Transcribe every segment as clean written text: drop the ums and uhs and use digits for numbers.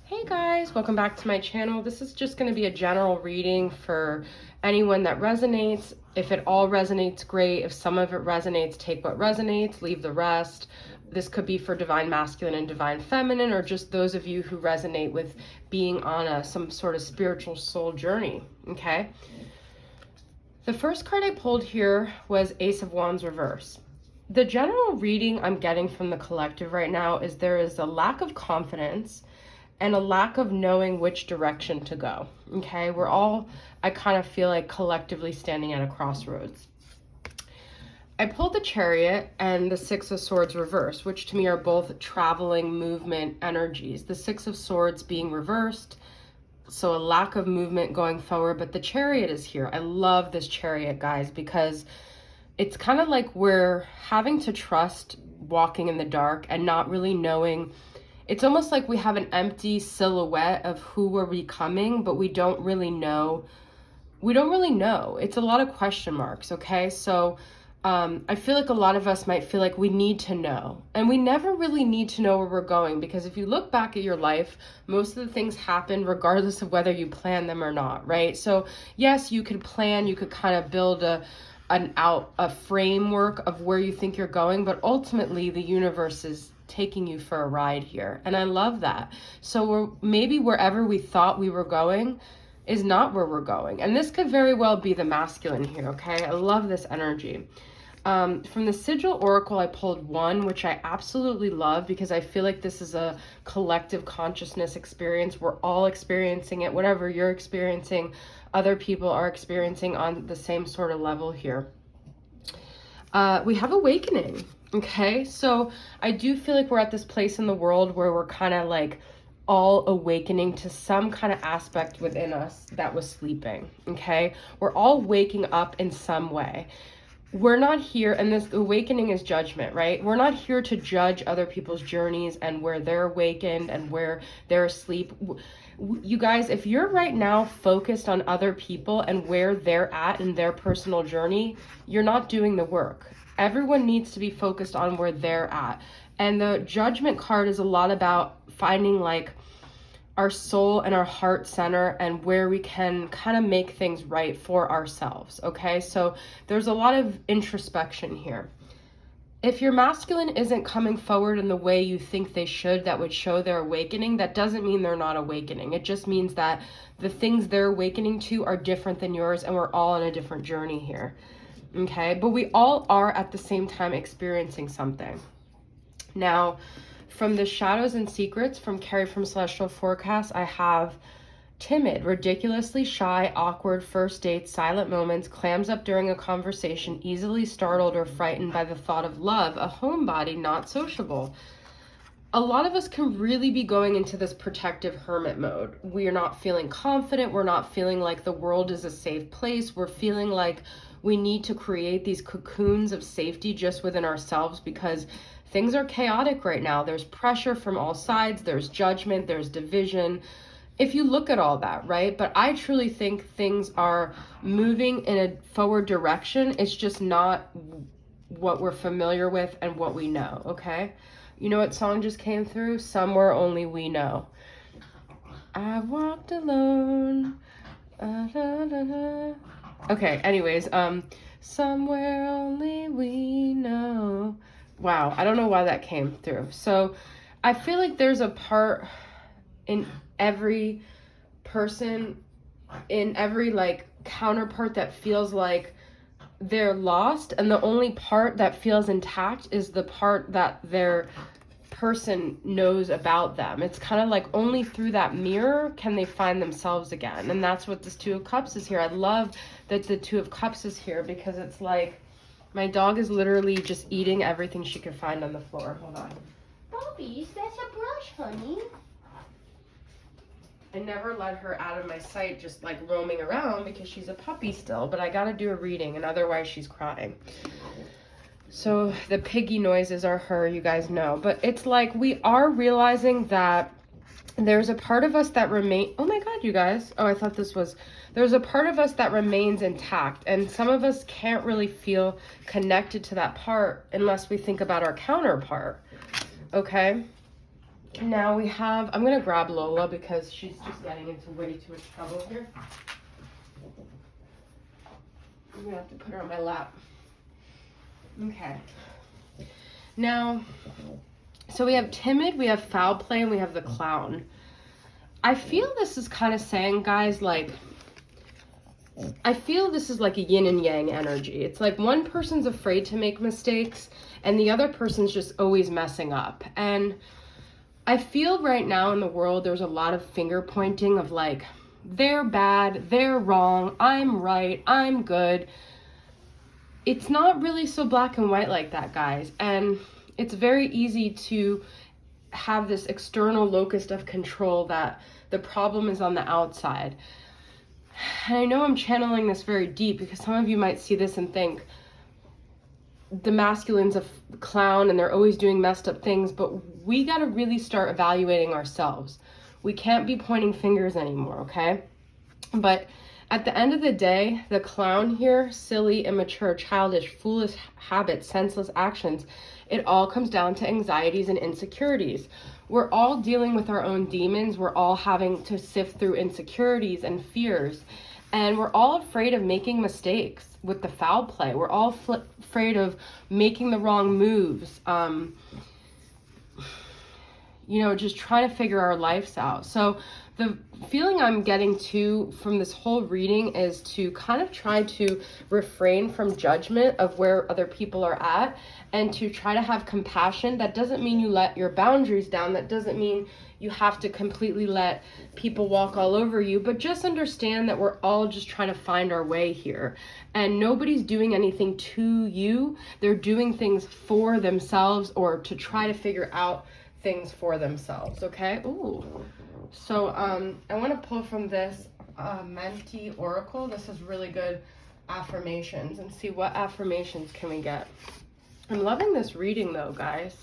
Hey guys, welcome back to my channel. This is just going to be a general reading for anyone that resonates. If it all resonates, great. If some of it resonates, take what resonates, leave the rest. This could be for divine masculine and divine feminine, or just those of you who resonate with being on some sort of spiritual soul journey, okay? The first card I pulled here was Ace of Wands reverse. The general reading I'm getting from the collective right now is there is a lack of confidence and a lack of knowing which direction to go. Okay, we're all, I kind of feel like, collectively standing at a crossroads. I pulled the Chariot and the Six of Swords reversed, which to me are both traveling movement energies. The Six of Swords being reversed, so a lack of movement going forward, but the Chariot is here. I love this Chariot, guys, because it's kind of like we're having to trust walking in the dark and not really knowing. It's almost like we have an empty silhouette of who we're becoming, but we don't really know. It's a lot of question marks, okay? So I feel like a lot of us might feel like we need to know. And we never really need to know where we're going, because if you look back at your life, most of the things happen regardless of whether you plan them or not, right? So yes, you could plan, you could kind of build a framework of where you think you're going, but ultimately the universe is taking you for a ride here, and I love that. So maybe wherever we thought we were going is not where we're going, and this could very well be the masculine here. Okay, I love this energy. From the Sigil Oracle, I pulled 1, which I absolutely love, because I feel like this is a collective consciousness experience. We're all experiencing it. Whatever you're experiencing, other people are experiencing on the same sort of level here. We have awakening. Okay, so I do feel like we're at this place in the world where we're kind of like all awakening to some kind of aspect within us that was sleeping. Okay, we're all waking up in some way. We're not here, and this awakening is judgment, right? We're not here to judge other people's journeys and where they're awakened and where they're asleep. You guys, if you're right now focused on other people and where they're at in their personal journey, you're not doing the work. Everyone needs to be focused on where they're at. And the Judgment card is a lot about finding like our soul and our heart center and where we can kind of make things right for ourselves. Okay, so there's a lot of introspection here. If your masculine isn't coming forward in the way you think they should, that would show their awakening, that doesn't mean they're not awakening. It just means that the things they're awakening to are different than yours, and we're all on a different journey here. Okay, but we all are at the same time experiencing something. Now, from the Shadows and Secrets from Carrie from Celestial Forecast, I have timid, ridiculously shy, awkward first dates, silent moments, clams up during a conversation, easily startled or frightened by the thought of love, a homebody, not sociable. A lot of us can really be going into this protective hermit mode. We are not feeling confident. We're not feeling like the world is a safe place. We're feeling like we need to create these cocoons of safety just within ourselves, because things are chaotic right now. There's pressure from all sides. There's judgment. There's division. If you look at all that, right? But I truly think things are moving in a forward direction. It's just not what we're familiar with and what we know, okay? You know what song just came through? Somewhere Only We Know. I walked alone. Okay, anyways, somewhere only we know. Wow, I don't know why that came through. So I feel like there's a part in every person, in every like counterpart that feels like they're lost, and the only part that feels intact is the part that their person knows about them. It's kind of like only through that mirror can they find themselves again, and that's what this Two of Cups is here. I love that the Two of Cups is here, because it's like my dog is literally just eating everything she could find on the floor. Hold on. Bobby, that's a brush, honey. I never let her out of my sight just like roaming around because she's a puppy still, but I gotta do a reading, and otherwise she's crying. So the piggy noises are her, you guys know. But it's like we are realizing that there's a part of us that oh my God, you guys. Oh, I thought this was, there's a part of us that remains intact. And some of us can't really feel connected to that part unless we think about our counterpart. Okay? Now we have, I'm going to grab Lola because she's just getting into way too much trouble here. I'm going to have to put her on my lap. Okay. Now, so we have timid, we have foul play, and we have the clown. I feel this is kind of saying, guys, like, I feel this is like a yin and yang energy. It's like one person's afraid to make mistakes and the other person's just always messing up. And I feel right now in the world, there's a lot of finger pointing of like, they're bad, they're wrong, I'm right, I'm good. It's not really so black and white like that, guys. And it's very easy to have this external locus of control that the problem is on the outside. And I know I'm channeling this very deep because some of you might see this and think the masculine's a clown and they're always doing messed up things, but we got to really start evaluating ourselves. We can't be pointing fingers anymore, okay? But at the end of the day, the clown here, silly, immature, childish, foolish habits, senseless actions, it all comes down to anxieties and insecurities. We're all dealing with our own demons. We're all having to sift through insecurities and fears. And we're all afraid of making mistakes with the foul play. We're all afraid of making the wrong moves. Just trying to figure our lives out. So the feeling I'm getting to from this whole reading is to kind of try to refrain from judgment of where other people are at and to try to have compassion. That doesn't mean you let your boundaries down. That doesn't mean you have to completely let people walk all over you, but just understand that we're all just trying to find our way here. And nobody's doing anything to you. They're doing things for themselves or to try to figure out things for themselves, okay? Ooh. So I want to pull from this Menti Oracle. This is really good affirmations and see what affirmations can we get. I'm loving this reading though, guys.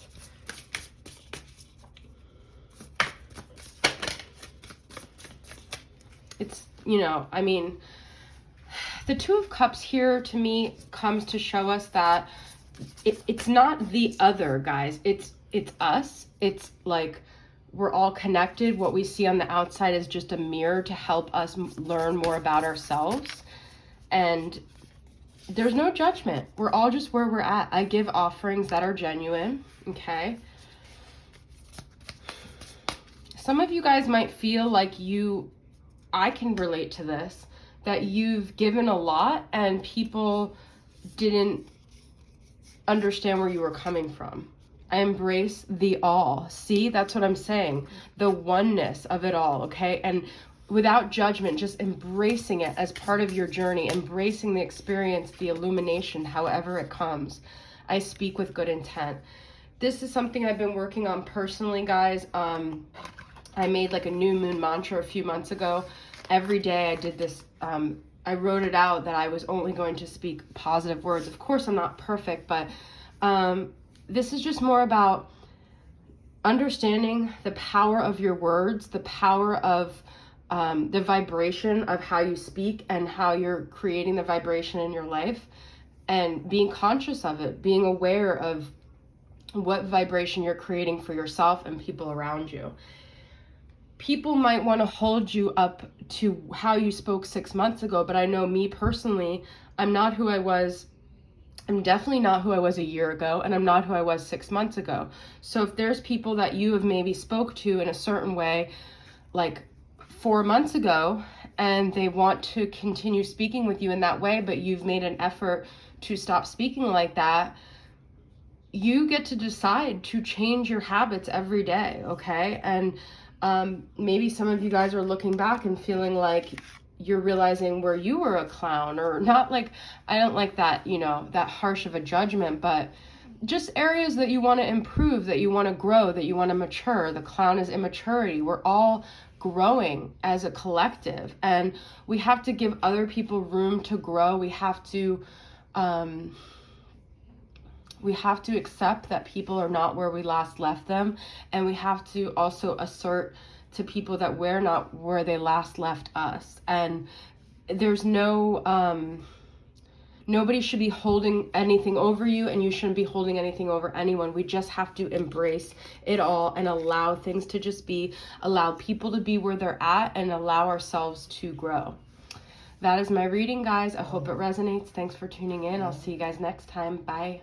It's, the Two of Cups here to me comes to show us that it's not the other, guys. It's us. It's like we're all connected. What we see on the outside is just a mirror to help us learn more about ourselves. And there's no judgment. We're all just where we're at. I give offerings that are genuine, okay? Some of you guys might feel like I can relate to this, that you've given a lot and people didn't understand where you were coming from. I embrace the all. See, that's what I'm saying. The oneness of it all, okay? And without judgment, just embracing it as part of your journey, embracing the experience, the illumination, however it comes. I speak with good intent. This is something I've been working on personally, guys. I made like a new moon mantra a few months ago. Every day I did this. I wrote it out that I was only going to speak positive words. Of course, I'm not perfect, but this is just more about understanding the power of your words, the power of the vibration of how you speak and how you're creating the vibration in your life, and being conscious of it, being aware of what vibration you're creating for yourself and people around you. People might want to hold you up to how you spoke 6 months ago, but I know me personally, I'm not who I was. I'm definitely not who I was a year ago, and I'm not who I was 6 months ago. So if there's people that you have maybe spoke to in a certain way, like 4 months ago, and they want to continue speaking with you in that way, but you've made an effort to stop speaking like that, you get to decide to change your habits every day, okay? And maybe some of you guys are looking back and feeling like you're realizing where you were a clown, or not, like, I don't like that, that harsh of a judgment, but just areas that you want to improve, that you want to grow, that you want to mature. The clown is immaturity. We're all growing as a collective, and we have to give other people room to grow. We have to accept that people are not where we last left them, and we have to also assert to people that we're not where they last left us. And there's no Nobody should be holding anything over you, and you shouldn't be holding anything over anyone. We just have to embrace it all and allow things to just be, allow people to be where they're at, and allow ourselves to grow. That is my reading, guys. I hope it resonates. Thanks for tuning in. I'll see you guys next time. Bye.